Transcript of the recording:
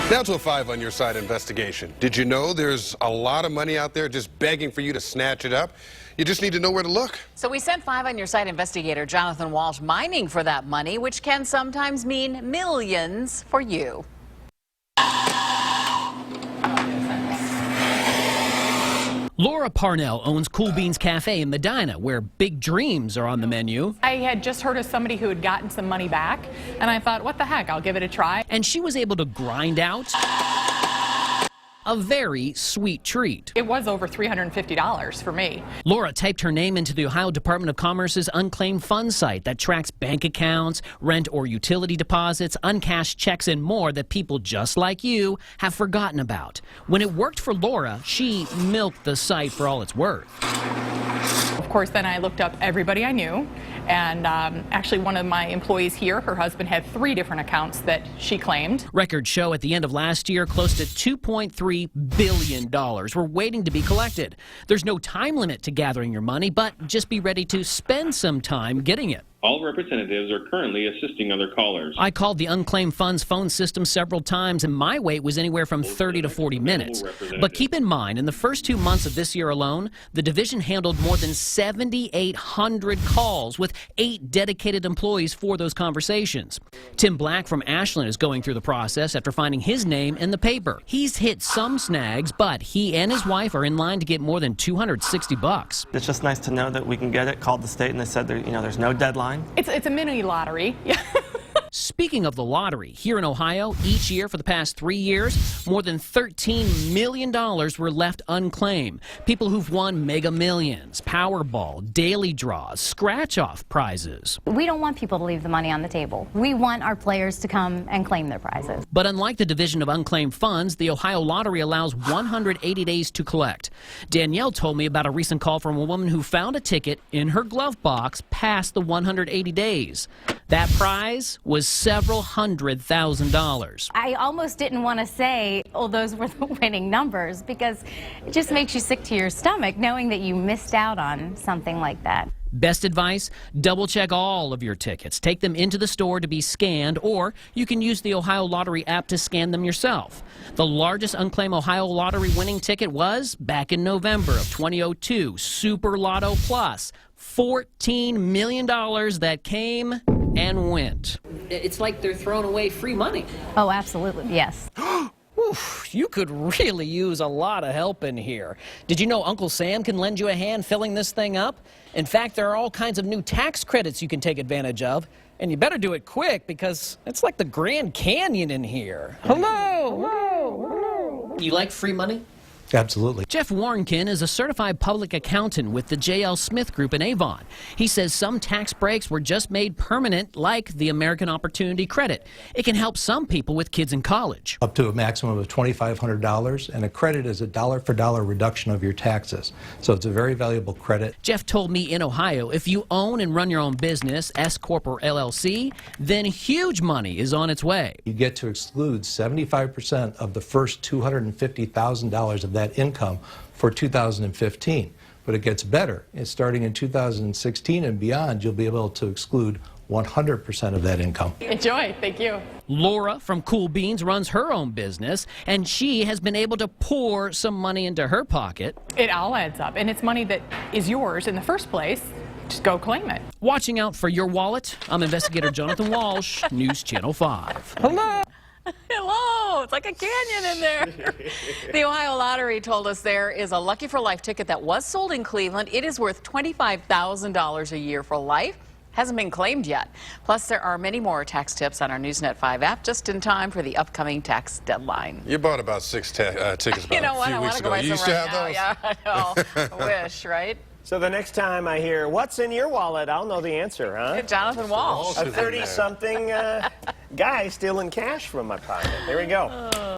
Now to a 5 on your side investigation. Did you know there's a lot of money out there just begging for you to snatch it up? You just need to know where to look. So we sent 5 on your side investigator Jonathan Walsh mining for that money, which can sometimes mean millions for you. Laura Parnell owns Cool Beans Cafe in Medina, where big dreams are on the menu. I had just heard of somebody who had gotten some money back, and I thought, what the heck, I'll give it a try. And she was able to grind out a very sweet treat. It was over $350 for me. Laura typed her name into the Ohio Department of Commerce's unclaimed funds site that tracks bank accounts, rent or utility deposits, uncashed checks, and more that people just like you have forgotten about. When it worked for Laura, she milked the site for all it's worth. Of course, then I looked up everybody I knew, and actually one of my employees here, her husband had 3 different accounts that she claimed. Records show at the end of last year, close to $2.3 billion were waiting to be collected. There's no time limit to gathering your money, but just be ready to spend some time getting it. All representatives are currently assisting other callers. I called the unclaimed funds phone system several times, and my wait was anywhere from 30 to 40 minutes. But keep in mind, in the first 2 months of this year alone, the division handled more than 7,800 calls with 8 dedicated employees for those conversations. Tim Black from Ashland is going through the process after finding his name in the paper. He's hit some snags, but he and his wife are in line to get more than $260. It's just nice to know that we can get it. Called the state and they said there's no deadline. It's a mini lottery. Speaking of the lottery, here in Ohio, each year for the past 3 years, more than $13 million were left unclaimed. People who've won Mega Millions, Powerball, daily draws, scratch-off prizes. We don't want people to leave the money on the table. We want our players to come and claim their prizes. But unlike the Division of Unclaimed Funds, the Ohio Lottery allows 180 days to collect. Danielle told me about a recent call from a woman who found a ticket in her glove box past the 180 days. That prize was several $100,000. I almost didn't want to say, oh, those were the winning numbers, because it just makes you sick to your stomach knowing that you missed out on something like that. Best advice, double check all of your tickets. Take them into the store to be scanned, or you can use the Ohio Lottery app to scan them yourself. The largest unclaimed Ohio Lottery winning ticket was, back in November of 2002, Super Lotto Plus. $14 million that came and went. It's like they're throwing away free money. Oh, absolutely, yes. Oof, you could really use a lot of help in here. Did you know Uncle Sam can lend you a hand filling this thing up? In fact, there are all kinds of new tax credits you can take advantage of. And you better do it quick, because it's like the Grand Canyon in here. Hello! Hello! You like free money? Absolutely. Jeff Warnkin is a certified public accountant with the J.L. Smith Group in Avon. He says some tax breaks were just made permanent, like the American Opportunity Credit. It can help some people with kids in college. Up to a maximum of $2,500, and a credit is a dollar-for-dollar reduction of your taxes. So it's a very valuable credit. Jeff told me in Ohio, if you own and run your own business, S Corp or LLC, then huge money is on its way. You get to exclude 75% of the first $250,000 of that income for 2015. But it gets better. It's starting in 2016 and beyond, you'll be able to exclude 100% of that income. Enjoy. Thank you. Laura from Cool Beans runs her own business, and she has been able to pour some money into her pocket. It all adds up, and it's money that is yours in the first place. Just go claim it. Watching out for your wallet, I'm investigator Jonathan Walsh, News Channel 5. Hello! Hello! It's like a canyon in there. The Ohio Lottery told us there is a Lucky for Life ticket that was sold in Cleveland. It is worth $25,000 a year for life. Hasn't been claimed yet. Plus, there are many more tax tips on our NewsNet 5 app just in time for the upcoming tax deadline. You bought about 6 tickets about you know a what? few I weeks want to go ago. buy You used some to right have now. those? Yeah, I know. I wish, right? So the next time I hear, what's in your wallet, I'll know the answer, huh? Jonathan Walsh. A 30-something guy stealing cash from my pocket. There we go.